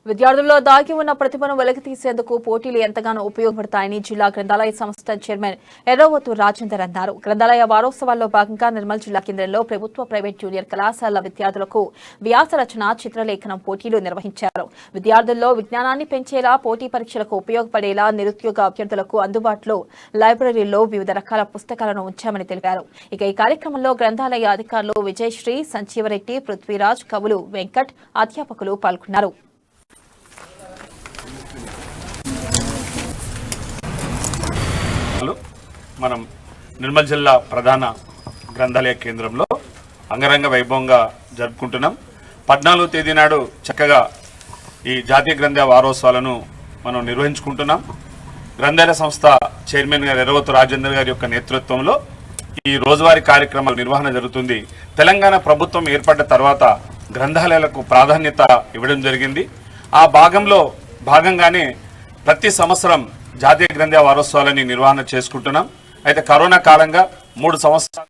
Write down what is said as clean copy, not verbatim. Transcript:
విద్యార్థుల్లో దాగి ఉన్న ప్రతిభను వెలికితీసేందుకు పోటీలు ఎంతగానో ఉపయోగపడతాయని జిల్లా గ్రంథాలయ సంస్థ చైర్మన్ ఎర్రవోతు రాజేందర్ అన్నారు. గ్రంథాలయ వారోత్సవాల్లో భాగంగా నిర్మల్ జిల్లా కేంద్రంలో ప్రభుత్వ ప్రైవేట్ జూనియర్ కళాశాలల విద్యార్థులకు వ్యాస రచన చిత్రలేఖనం పోటీలు నిర్వహించారు. విద్యార్థుల్లో విజ్ఞానాన్ని పెంచేలా, పోటీ పరీక్షలకు ఉపయోగపడేలా నిరుద్యోగ అభ్యర్థులకు అందుబాటులో లైబ్రరీలో వివిధ రకాల పుస్తకాలను ఉంచామని తెలిపారు. ఇక ఈ కార్యక్రమంలో గ్రంథాలయ అధికారులు విజయశ్రీ, సంజీవరెడ్డి, పృథ్వీరాజ్, కవులు వెంకట్, అధ్యాపకులు పాల్గొన్నారు. మనం నిర్మల్ జిల్లా ప్రధాన గ్రంథాలయ కేంద్రంలో అంగరంగ వైభవంగా జరుపుకుంటున్నాం. 14వ తేదీ నాడు చక్కగా ఈ జాతీయ గ్రంథాలయ వారోత్సవాలను మనం నిర్వహించుకుంటున్నాం. గ్రంథాలయ సంస్థ చైర్మన్ గారు ఎర్రవోతు రాజేందర్ గారి యొక్క నేతృత్వంలో ఈ రోజువారీ కార్యక్రమాల నిర్వహణ జరుగుతుంది. తెలంగాణ ప్రభుత్వం ఏర్పడ్డ తర్వాత గ్రంథాలయాలకు ప్రాధాన్యత ఇవ్వడం జరిగింది. ఆ భాగంగానే ప్రతి సంవత్సరం జాతీయ గ్రంథాలయ వారోత్సవాలని నిర్వహణ చేసుకుంటున్నాం. అయితే కరోనా కాలంగా 3 సంవత్సరాలు